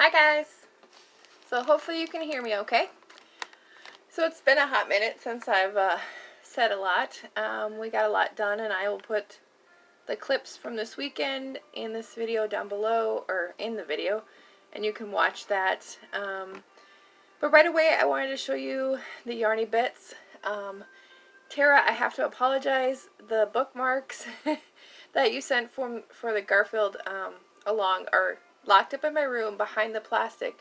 Hi guys! So hopefully you can hear me okay. So it's been a hot minute since I've said a lot. We got a lot done, and I will put the clips from this weekend in this video down below, or in the video, and you can watch that. But right away I wanted to show you the yarny bits. Tara, I have to apologize. The bookmarks that you sent for the Garfield along are locked up in my room behind the plastic,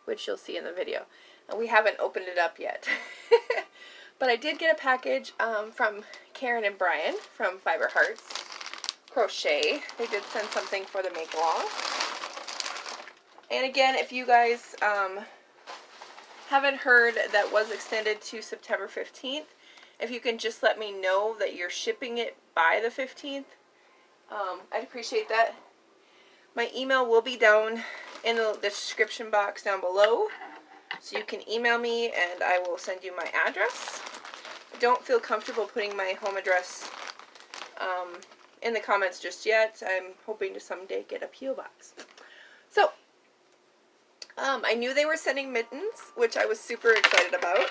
which you'll see in the video. And we haven't opened it up yet. But I did get a package from Karen and Brian from Fiber Hearts Crochet. They did send something for the make-along. And again, if you guys haven't heard, that was extended to September 15th. If you can just let me know that you're shipping it by the 15th, I'd appreciate that. My email will be down in the description box down below, so you can email me and I will send you my address. I don't feel comfortable putting my home address in the comments just yet. I'm hoping to someday get a P.O. box. So, I knew they were sending mittens, which I was super excited about.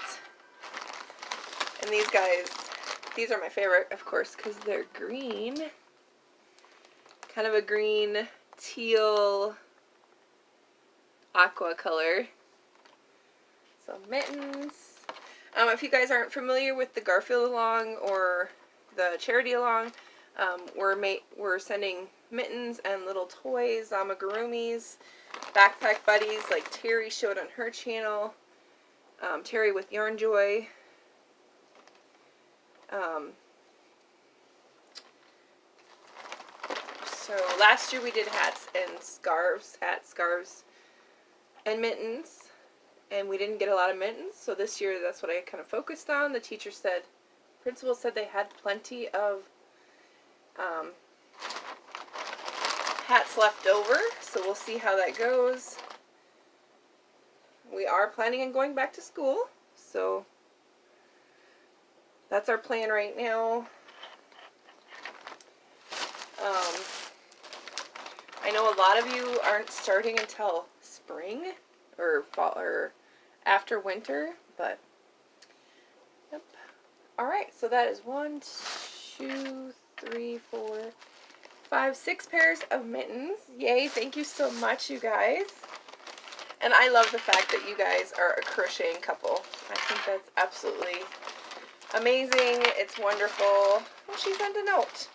And these guys, these are my favorite, of course, because they're green. Kind of a green, teal, aqua color. So mittens. If you guys aren't familiar with the Garfield along or the charity along, we're sending mittens and little toys, amigurumis, backpack buddies like Terry showed on her channel. Terry with Yarn Joy. So last year we did hats, scarves, and mittens, and we didn't get a lot of mittens, so this year that's what I kind of focused on. The teacher said, principal said they had plenty of hats left over, so we'll see how that goes. We are planning on going back to school, so that's our plan right now. I know a lot of you aren't starting until spring or fall or after winter, but yep. Alright, so that is 1, 2, 3, 4, 5, 6 pairs of mittens. Yay, thank you so much, you guys. And I love the fact that you guys are a crocheting couple. I think that's absolutely amazing. It's wonderful. Oh, she sent a note.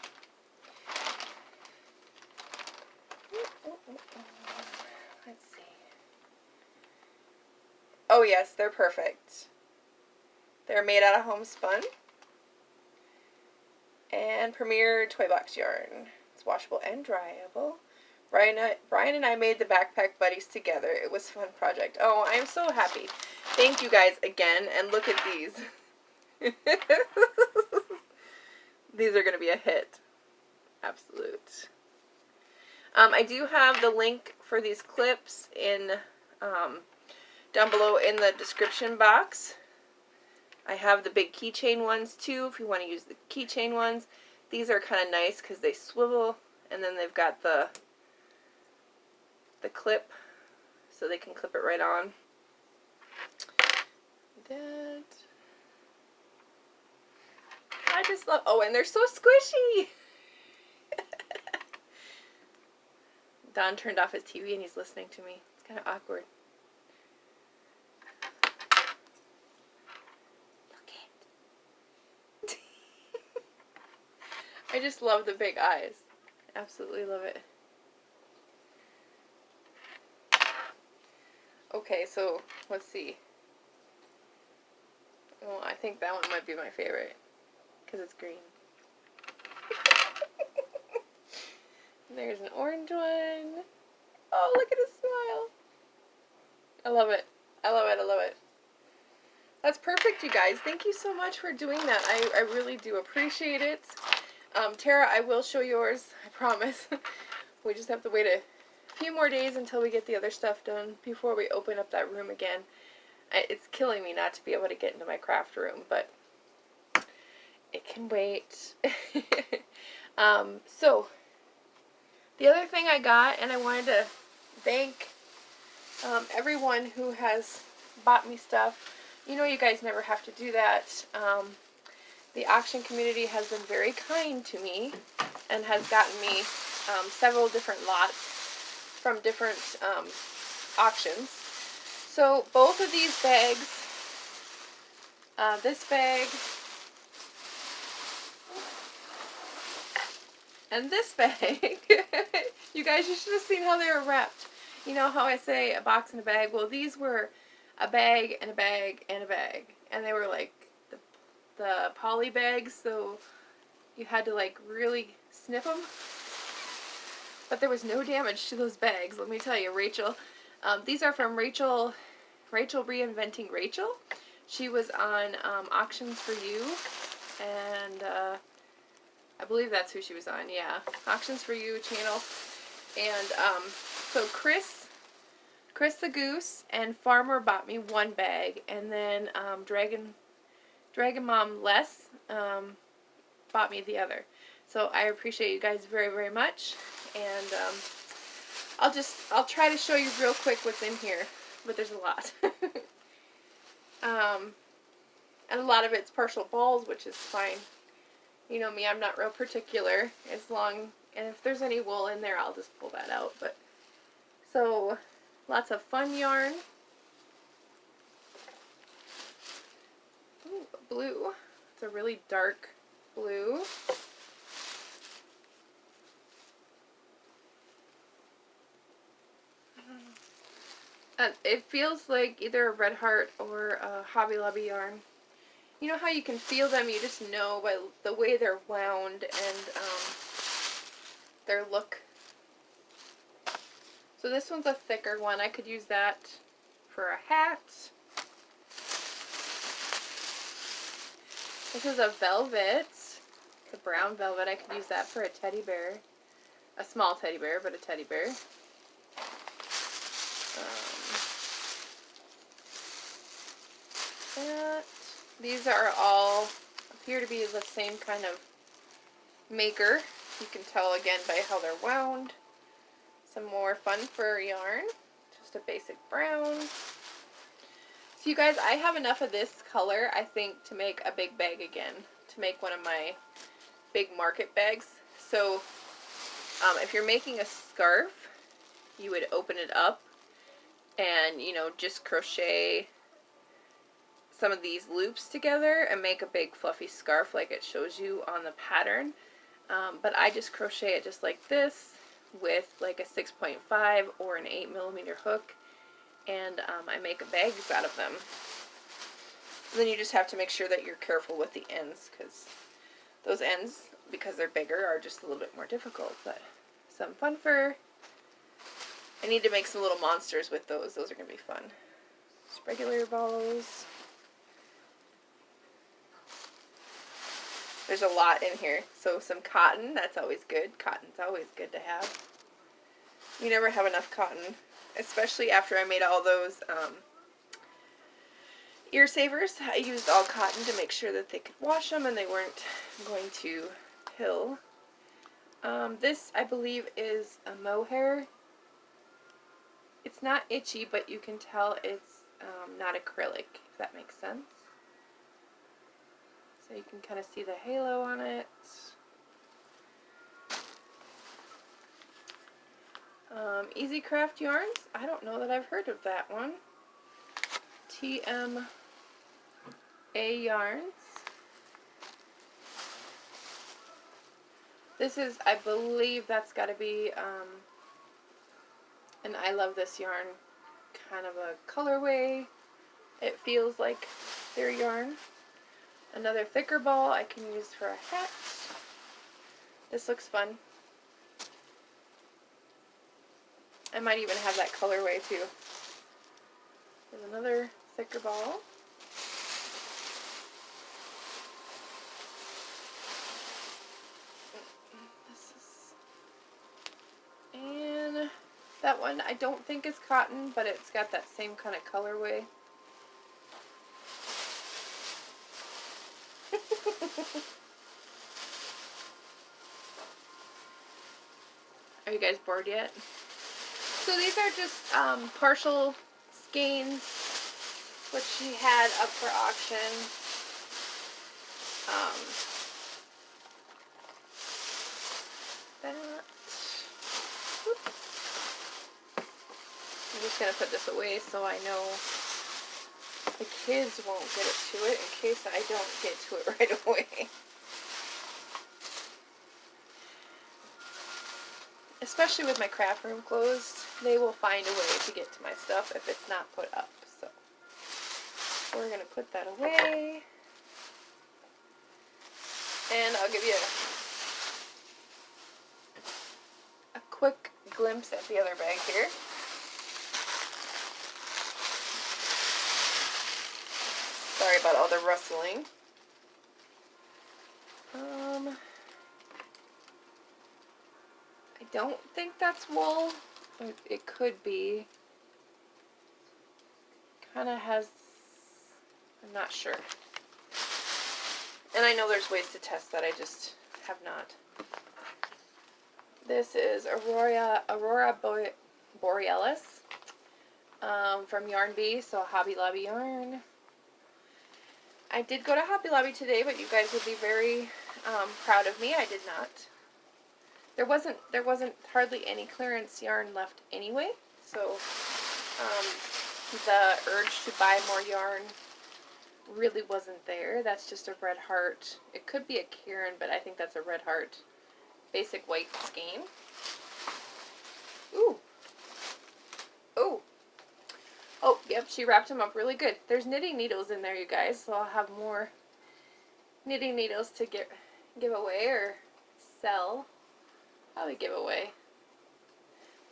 Let's see. Oh yes, they're perfect. They're made out of homespun and Premier Toy Box yarn. It's washable and dryable. Brian and I made the backpack buddies together. It was a fun project. Oh, I'm so happy. Thank you guys again, and look at these. These are going to be a hit. Absolute. I do have the link for these clips in down below in the description box. I have the big keychain ones too, if you want to use the keychain ones. These are kind of nice because they swivel, and then they've got the clip, so they can clip it right on. That. I just love, oh, and they're so squishy! Don turned off his TV and he's listening to me. It's kind of awkward. Look it. I just love the big eyes. Absolutely love it. Okay, so let's see. Well, I think that one might be my favorite because it's green. There's an orange one. Oh, look at his smile. I love it. I love it. I love it. That's perfect, you guys. Thank you so much for doing that. I really do appreciate it. Tara, I will show yours. I promise. We just have to wait a few more days until we get the other stuff done before we open up that room again. It's killing me not to be able to get into my craft room, but it can wait. So, the other thing I got, and I wanted to thank Everyone who has bought me stuff, you know you guys never have to do that. The auction community has been very kind to me and has gotten me several different lots from different auctions. So both of these bags, this bag and this bag, you guys, you should have seen how they were wrapped. You know how I say a box and a bag? Well, these were a bag and a bag and a bag. And they were like the poly bags, so you had to like really snip them. But there was no damage to those bags, let me tell you, Rachel. These are from Rachel Reinventing Rachel. She was on Auctions for You, and I believe that's who she was on, yeah. Auctions for You channel. And so Chris the Goose and Farmer bought me one bag, and then DragonLes bought me the other. So I appreciate you guys very, very much. And I'll try to show you real quick what's in here, but there's a lot. And a lot of it's partial balls, which is fine. You know me, I'm not real particular, and if there's any wool in there, I'll just pull that out. But so lots of fun yarn. Ooh, blue. It's a really dark blue. It feels like either a Red Heart or a Hobby Lobby yarn. You know how you can feel them, you just know by the way they're wound and their look. So this one's a thicker one. I could use that for a hat. This is a velvet. It's a brown velvet. I could use that for a teddy bear. A small teddy bear, but a teddy bear. These are all appear to be the same kind of maker. You can tell again by how they're wound. Some more fun fur yarn. Just a basic brown. So you guys, I have enough of this color, I think, to make a big bag again. To make one of my big market bags. So if you're making a scarf, you would open it up and, you know, just crochet some of these loops together and make a big fluffy scarf like it shows you on the pattern. But I just crochet it just like this with like a 6.5 or an 8mm hook, and I make bags out of them. And then you just have to make sure that you're careful with the ends, because those ends, because they're bigger, are just a little bit more difficult. But some fun fur. I need to make some little monsters with those. Those are going to be fun. Just regular balls. There's a lot in here. So some cotton, that's always good. Cotton's always good to have. You never have enough cotton, especially after I made all those ear savers. I used all cotton to make sure that they could wash them and they weren't going to pill. This, I believe, is a mohair. It's not itchy, but you can tell it's not acrylic, if that makes sense. So you can kind of see the halo on it. Easy Craft Yarns. I don't know that I've heard of that one. TMA Yarns. This is, I believe that's got to be an I Love This Yarn kind of a colorway. It feels like their yarn. Another thicker ball I can use for a hat. This looks fun. I might even have that colorway too. There's another thicker ball. And that one I don't think is cotton, but it's got that same kind of colorway. Are you guys bored yet? So these are just partial skeins, which she had up for auction. I'm just going to put this away so I know the kids won't get to it in case I don't get to it right away. Especially with my craft room closed, they will find a way to get to my stuff if it's not put up. So we're going to put that away. And I'll give you a quick glimpse at the other bag here. Sorry about all the rustling. I don't think that's wool. It could be. Kind of has, I'm not sure. And I know there's ways to test that, I just have not. This is Aurora Borealis from Yarn Bee, so Hobby Lobby yarn. I did go to Hobby Lobby today, but you guys would be very proud of me. I did not. There wasn't hardly any clearance yarn left anyway, so the urge to buy more yarn really wasn't there. That's just a red heart. It could be a Karen, but I think that's a red heart basic white skein. Ooh. Oh. Oh, yep, she wrapped them up really good. There's knitting needles in there, you guys, so I'll have more knitting needles to give away or sell. Probably give away.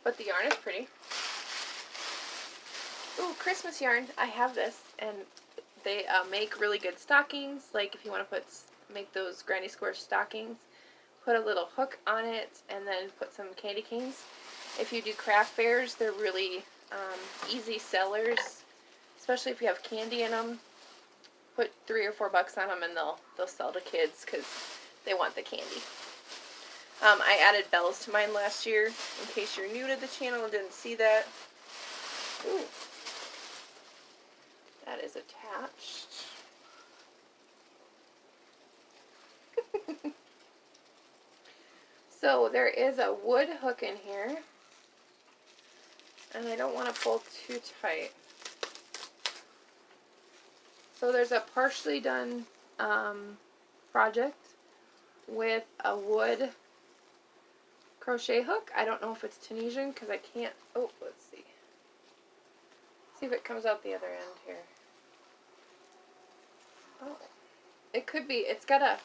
But the yarn is pretty. Ooh, Christmas yarn. I have this, and they make really good stockings. Like if you want to make those granny square stockings, put a little hook on it, and then put some candy canes. If you do craft fairs, they're really easy sellers, especially if you have candy in them. Put $3 or $4 on them, and they'll sell to kids because they want the candy. I added bells to mine last year, in case you're new to the channel and didn't see that. Ooh. That is attached. So there is a wood hook in here, and I don't want to pull too tight. So there's a partially done project with a wood crochet hook. I don't know if it's Tunisian because I can't, oh, let's see. See if it comes out the other end here. Oh, it could be, it's got a,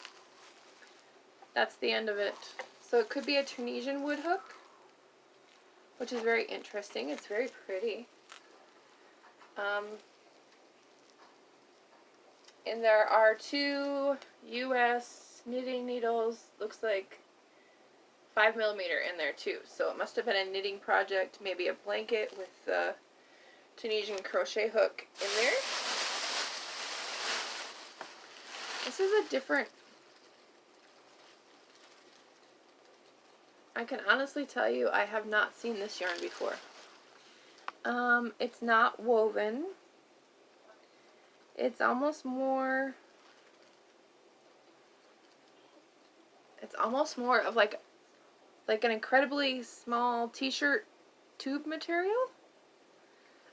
that's the end of it. So it could be a Tunisian wood hook, which is very interesting. It's very pretty. And there are 2 US knitting needles, looks like 5mm in there too. So it must have been a knitting project, maybe a blanket with the Tunisian crochet hook in there. This is a different, I can honestly tell you I have not seen this yarn before. It's not woven. It's almost more of like an incredibly small t-shirt tube material.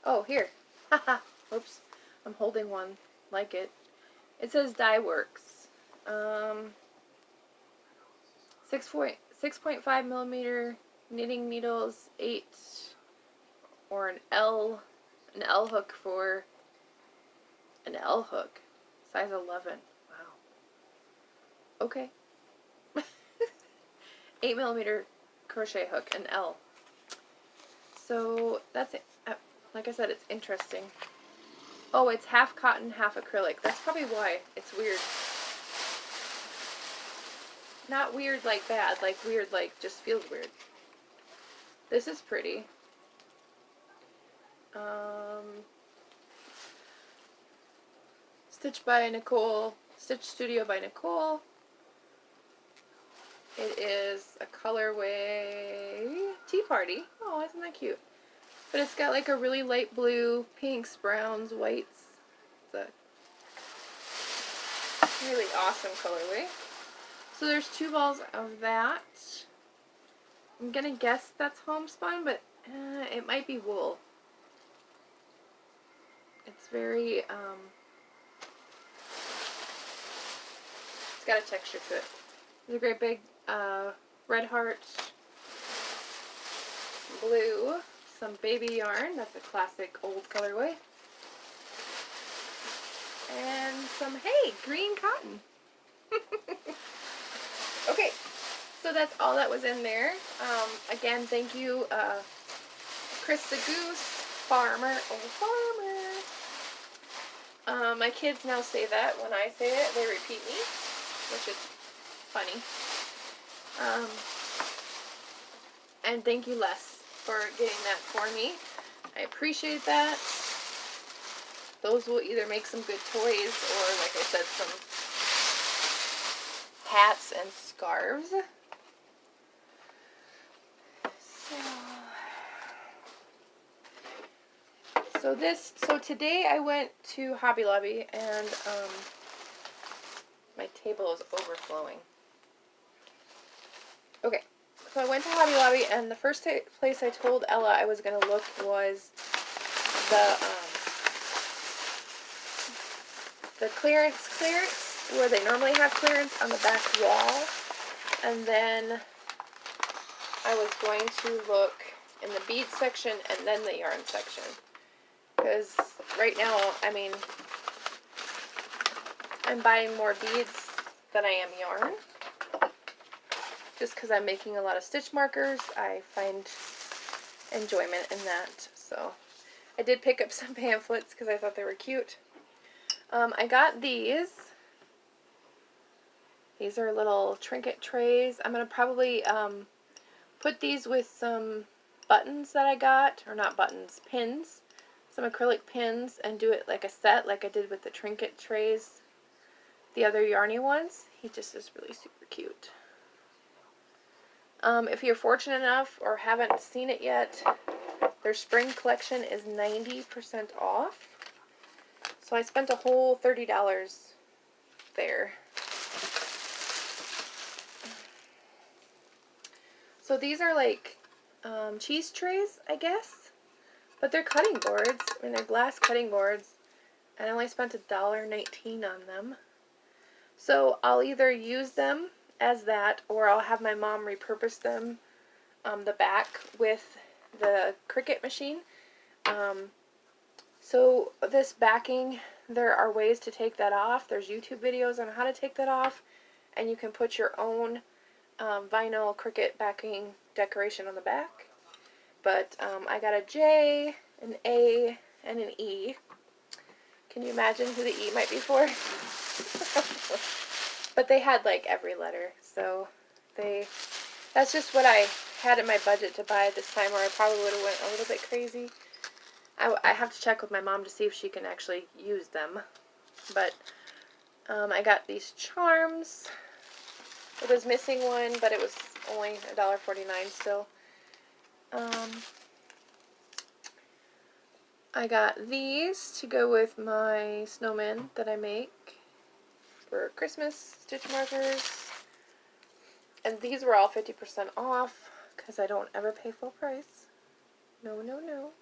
Oh, here. Haha. Oops. I'm holding one like it. It says Dye Works. 6.5mm knitting needles, 8 or an L hook for an L hook, size 11. Wow. Okay. 8mm crochet hook, an L. So that's it. Like I said, it's interesting. Oh, it's half cotton, half acrylic. That's probably why it's weird. Not weird like bad, like weird like just feels weird. This is pretty. Stitch Studio by Nicole. It is a colorway Tea Party. Oh, isn't that cute? But it's got like a really light blue, pinks, browns, whites. It's a really awesome colorway. So there's 2 balls of that. I'm gonna guess that's homespun, but it might be wool. It's very, it's got a texture to it. There's a great big red heart, blue, some baby yarn, that's a classic old colorway, and some, hey, green cotton. Okay, so that's all that was in there. Again, thank you, Chris the Goose, farmer, oh farmer. My kids now say that when I say it, they repeat me, which is funny. And thank you, Les, for getting that for me. I appreciate that. Those will either make some good toys or, like I said, some hats and scarves. So today I went to Hobby Lobby and my table is overflowing. Okay, so I went to Hobby Lobby and the first place I told Ella I was going to look was the clearance where they normally have clearance on the back wall, and then I was going to look in the bead section and then the yarn section, because right now, I mean, I'm buying more beads than I am yarn, just because I'm making a lot of stitch markers. I find enjoyment in that. So I did pick up some pamphlets because I thought they were cute. I got these. These are little trinket trays. I'm going to probably put these with some buttons that I got, or not buttons, pins, some acrylic pins, and do it like a set like I did with the trinket trays, the other yarny ones. He just is really super cute. If you're fortunate enough or haven't seen it yet, their spring collection is 90% off. So I spent a whole $30 there. So these are like cheese trays, I guess, but they're cutting boards. I mean, they're glass cutting boards, and I only spent $1.19 on them. So I'll either use them as that, or I'll have my mom repurpose them, the back with the Cricut machine. So this backing, there are ways to take that off. There's YouTube videos on how to take that off, and you can put your own vinyl Cricut backing decoration on the back. But I got a J, an A, and an E. Can you imagine who the E might be for? But they had like every letter, so that's just what I had in my budget to buy at this time, or I probably would have went a little bit crazy. I have to check with my mom to see if she can actually use them. But I got these charms. It was missing one, but it was only $1.49 still. I got these to go with my snowman that I make for Christmas stitch markers. And these were all 50% off because I don't ever pay full price. No, no, no.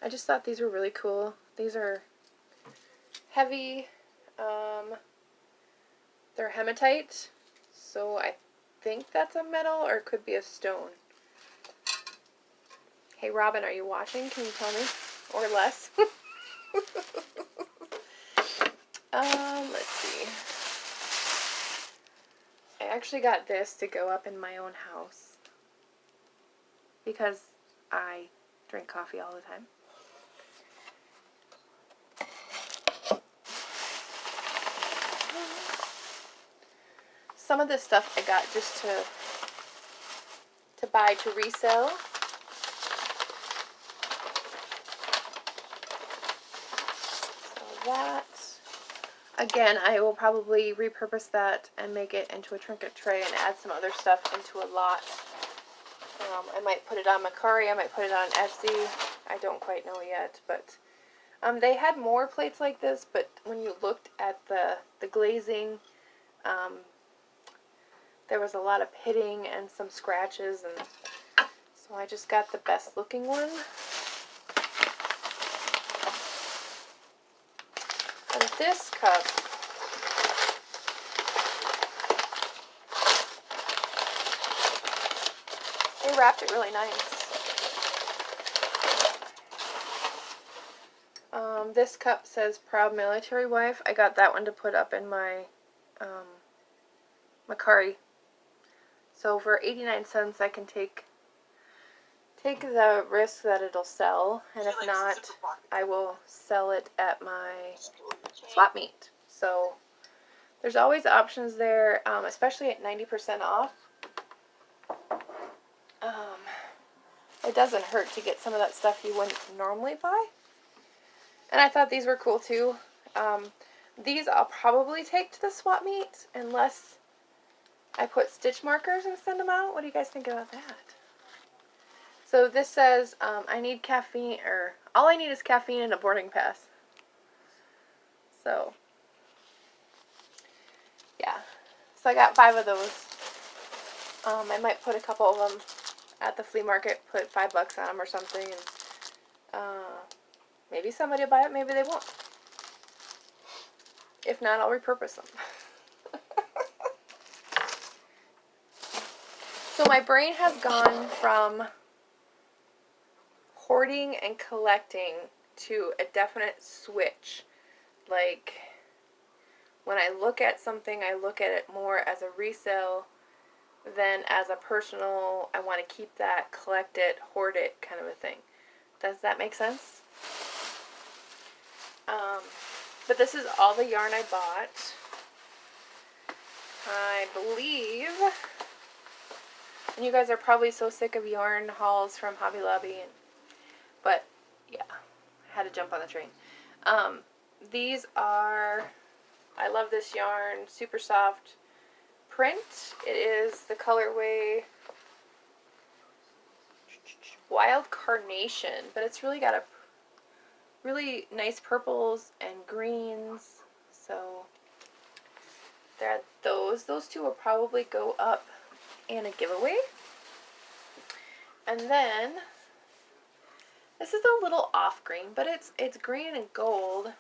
I just thought these were really cool. These are heavy. They're hematite. So I think that's a metal, or it could be a stone. Hey Robin, are you watching? Can you tell me? Or less? Let's see. I actually got this to go up in my own house because I drink coffee all the time. Some of this stuff I got just to buy to resell. So that, again, I will probably repurpose that and make it into a trinket tray and add some other stuff into a lot. I might put it on Macari, I might put it on Etsy. I don't quite know yet, but they had more plates like this, but when you looked at the glazing, there was a lot of pitting and some scratches, and so I just got the best looking one. And this cup, they wrapped it really nice. This cup says Proud Military Wife. I got that one to put up in my Macari. So for 89 cents I can take the risk that it'll sell, and if not, I will sell it at my swap meet. So there's always options there, especially at 90% off. It doesn't hurt to get some of that stuff you wouldn't normally buy. And I thought these were cool too. These I'll probably take to the swap meet unless I put stitch markers and send them out. What do you guys think about that? So this says, I need caffeine, or all I need is caffeine and a boarding pass. So, yeah. So I got 5 of those. I might put a couple of them at the flea market, put $5 on them or something, and maybe somebody will buy it, maybe they won't. If not, I'll repurpose them. So my brain has gone from hoarding and collecting to a definite switch. Like, when I look at something, I look at it more as a resale than as a personal, I want to keep that, collect it, hoard it kind of a thing. Does that make sense? But this is all the yarn I bought. I believe, and you guys are probably so sick of yarn hauls from Hobby Lobby, but yeah, I had to jump on the train. These are, I love this yarn, super soft print. It is the colorway Wild Carnation, but it's really got a really nice purples and greens. So there are those. Those two will probably go up in a giveaway. And then this is a little off green, but it's green and gold,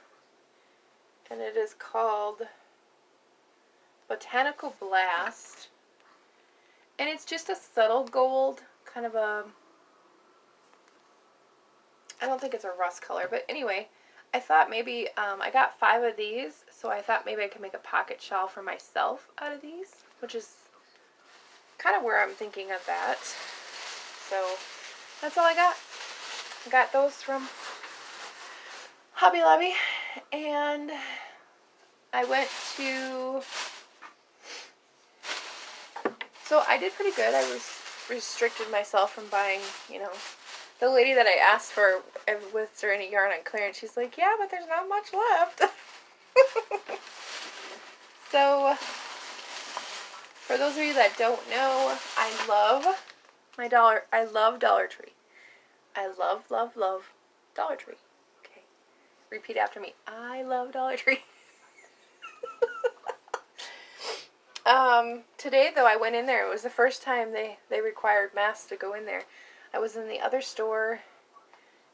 and it is called Botanical Blast, and it's just a subtle gold, kind of a, I don't think it's a rust color, but anyway, I thought maybe, I got 5 of these, so I thought maybe I could make a pocket shawl for myself out of these, which is kind of where I'm thinking of that. So that's all I got. I got those from Hobby Lobby, and I went to, so I did pretty good. I restricted myself from buying, you know, the lady that I asked for, was there any yarn on clearance, she's like, yeah, but there's not much left. So, for those of you that don't know, I love Dollar Tree. I love Dollar Tree. Okay. Repeat after me. I love Dollar Tree. Today, though, I went in there. It was the first time they required masks to go in there. I was in the other store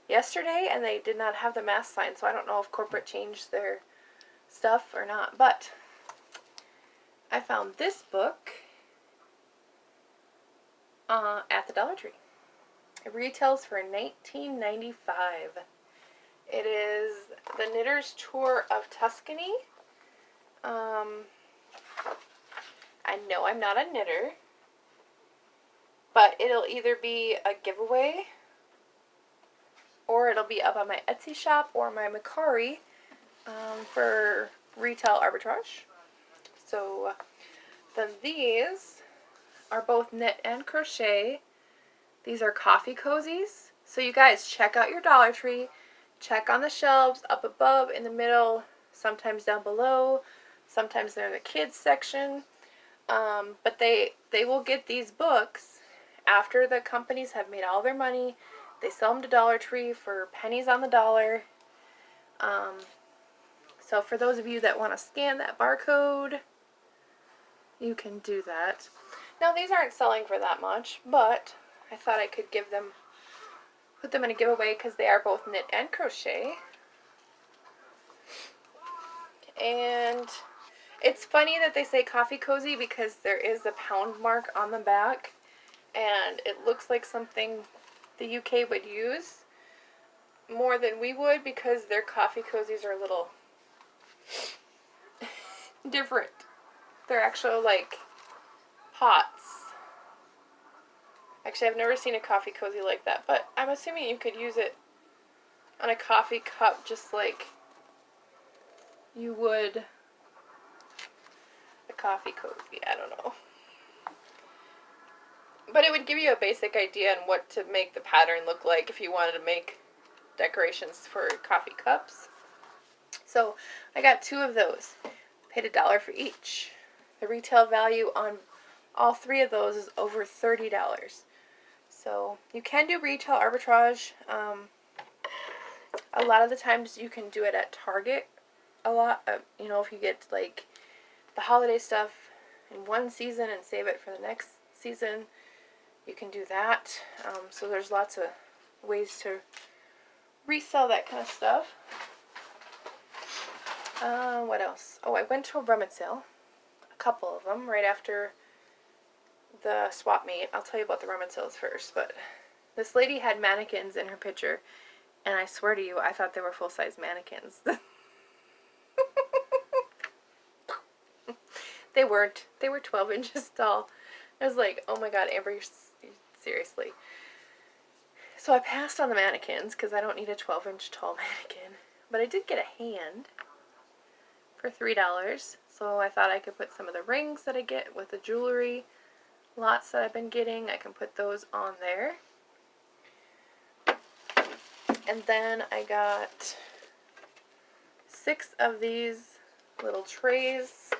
yesterday, and they did not have the mask sign, so I don't know if corporate changed their stuff or not. But I found this book at the Dollar Tree. It retails for $19.95. It is The Knitter's Tour of Tuscany. I know I'm not a knitter, but it'll either be a giveaway or it'll be up on my Etsy shop or my Macari for retail arbitrage. So then these are both knit and crochet. These are coffee cozies. So you guys check out your Dollar Tree. Check on the shelves up above, in the middle, sometimes down below. Sometimes they're in the kids section. But they will get these books, after the companies have made all their money. They sell them to Dollar Tree for pennies on the dollar. So for those of you that want to scan that barcode, you can do that. Now these aren't selling for that much, but I thought I could put them in a giveaway because they are both knit and crochet. And it's funny that they say coffee cozy because there is a pound mark on the back, and it looks like something the UK would use more than we would because their coffee cozies are a little different. They're actual like pots. Actually, I've never seen a coffee cozy like that, but I'm assuming you could use it on a coffee cup just like you would a coffee cozy. I don't know. But it would give you a basic idea on what to make the pattern look like if you wanted to make decorations for coffee cups. So I got 2 of those. Paid $1 for each. The retail value on all 3 of those is over $30. So you can do retail arbitrage. A lot of the times you can do it at Target. A lot, you know, if you get like the holiday stuff in one season and save it for the next season, you can do that. So there's lots of ways to resell that kind of stuff. What else? Oh, I went to a rummage sale. A couple of them right after the swap meet. I'll tell you about the rummage sales first, but this lady had mannequins in her picture, and I swear to you, I thought they were full-size mannequins. They weren't. They were 12 inches tall. I was like, oh my god, Amber, seriously. So I passed on the mannequins because I don't need a 12-inch tall mannequin. But I did get a hand for $3. So I thought I could put some of the rings that I get with the jewelry lots that I've been getting. I can put those on there. And then I got 6 of these little trays.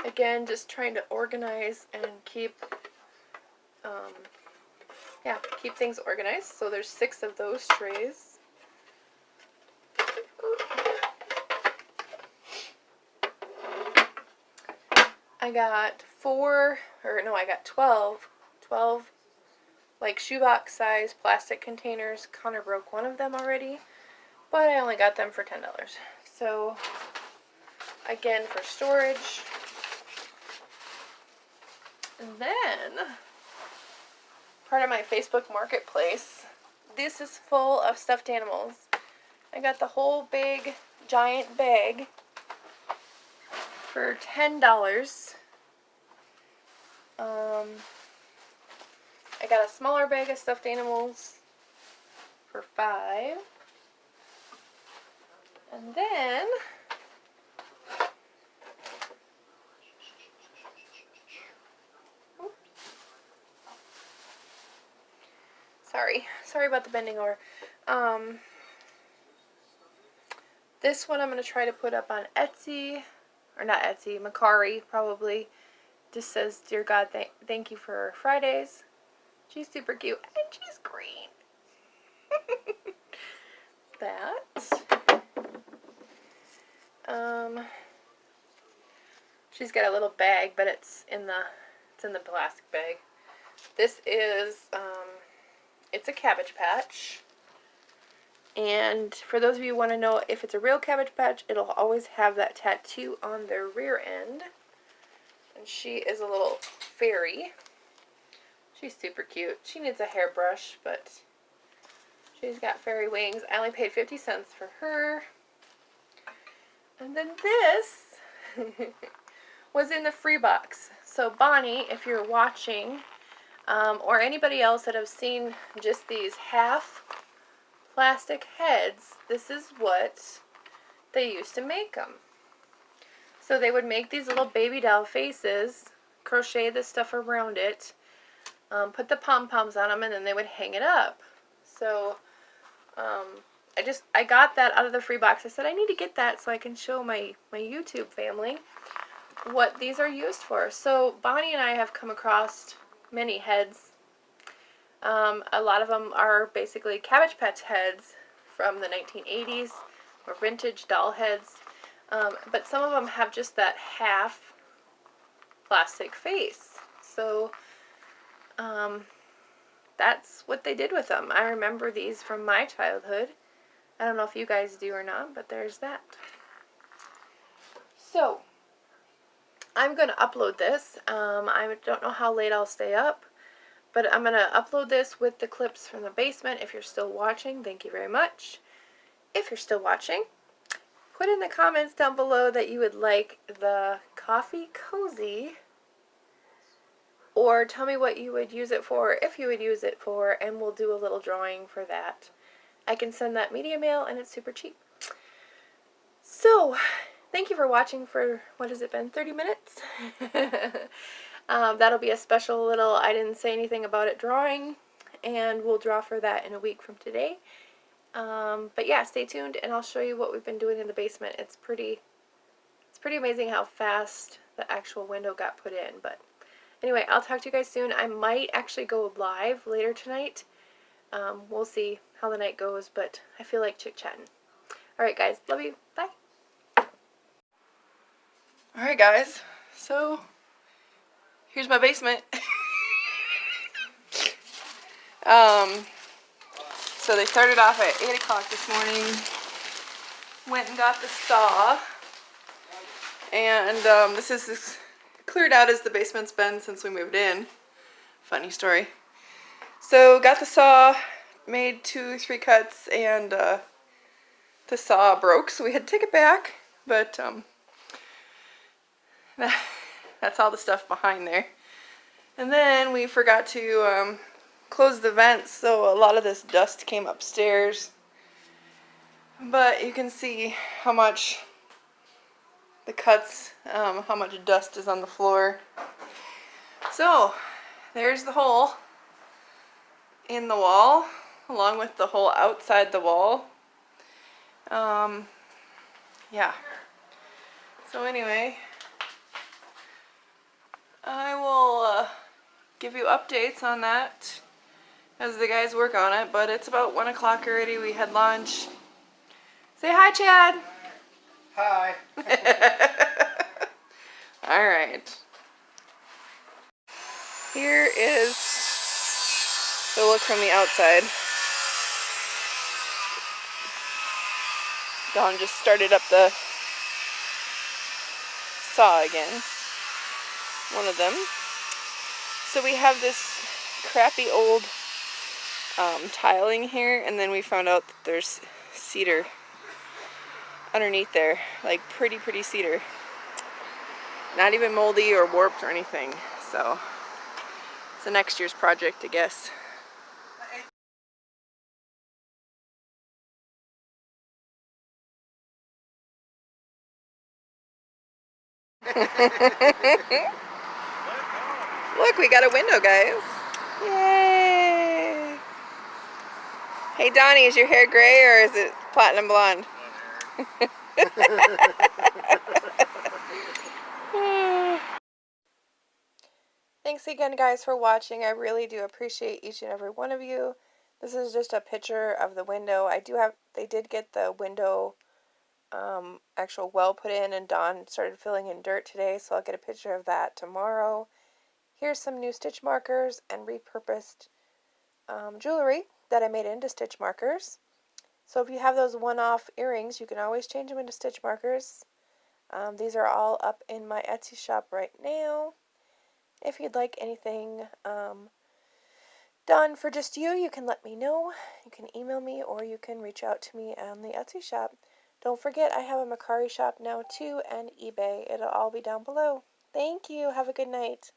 Again, just trying to organize and keep things organized. So there's 6 of those trays. I got 12 like shoebox size plastic containers. Connor broke one of them already, but I only got them for $10. So again, for storage. And then part of my Facebook marketplace, this is full of stuffed animals. I got the whole big giant bag for $10. I got a smaller bag of stuffed animals for $5. And then sorry about the bending over. This one I'm going to try to put up on Etsy, or not Etsy, Mercari probably. Just says, "Dear God, thank you for Fridays." She's super cute, and she's green. That. She's got a little bag, but it's in the plastic bag. This is it's a Cabbage Patch. And for those of you who want to know if it's a real Cabbage Patch, it'll always have that tattoo on their rear end. And she is a little fairy. She's super cute. She needs a hairbrush, but she's got fairy wings. I only paid 50 cents for her. And then this was in the free box. So Bonnie, if you're watching, or anybody else that have seen just these half plastic heads, this is what they used to make them. So they would make these little baby doll faces, crochet the stuff around it, put the pom-poms on them, and then they would hang it up. So I got that out of the free box. I said I need to get that so I can show my YouTube family what these are used for. So Bonnie and I have come across many heads. A lot of them are basically Cabbage Patch heads from the 1980s, or vintage doll heads. But some of them have just that half plastic face. So that's what they did with them. I remember these from my childhood. I don't know if you guys do or not, but there's that. So I'm going to upload this. I don't know how late I'll stay up, but I'm going to upload this with the clips from the basement. If you're still watching, thank you very much. If you're still watching, put in the comments down below that you would like the coffee cozy, or tell me what you would use it for, if you would use it for, and we'll do a little drawing for that. I can send that media mail, and it's super cheap. So, thank you for watching for, what has it been, 30 minutes? That'll be a special little I didn't say anything about it drawing, and we'll draw for that in a week from today. But yeah, stay tuned, and I'll show you what we've been doing in the basement. It's pretty amazing how fast the actual window got put in. But anyway, I'll talk to you guys soon. I might actually go live later tonight. We'll see how the night goes, but I feel like chit-chatting. Alright guys, love you. Bye. Alright guys, so here's my basement. So they started off at 8 o'clock this morning. Went and got the saw. And this is as cleared out as the basement's been since we moved in. Funny story. So got the saw, made 2 or 3 cuts, and the saw broke, so we had to take it back. But that's all the stuff behind there. And then we forgot to close the vents, so a lot of this dust came upstairs. But you can see how much the cuts, how much dust is on the floor. So there's the hole in the wall, along with the hole outside the wall. Yeah. So anyway, I will give you updates on that as the guys work on it, but it's about 1 o'clock already. We had lunch. Say hi, Chad. Hi. Alright. Here is the look from the outside. Dawn just started up the saw again. One of them. So we have this crappy old tiling here, and then we found out that there's cedar underneath there, like pretty cedar. Not even moldy or warped or anything, so it's a next year's project, I guess. Look, we got a window, guys. Yay! Hey Donnie, is your hair gray or is it platinum blonde? Thanks again, guys, for watching. I really do appreciate each and every one of you. This is just a picture of the window. They did get the window actual well put in, and Dawn started filling in dirt today, so I'll get a picture of that tomorrow. Here's some new stitch markers and repurposed jewelry that I made into stitch markers. So if you have those one-off earrings, you can always change them into stitch markers. These are all up in my Etsy shop right now. If you'd like anything done for just you, you can let me know. You can email me, or you can reach out to me on the Etsy shop. Don't forget, I have a Mercari shop now too, and eBay. It'll all be down below. Thank you. Have a good night.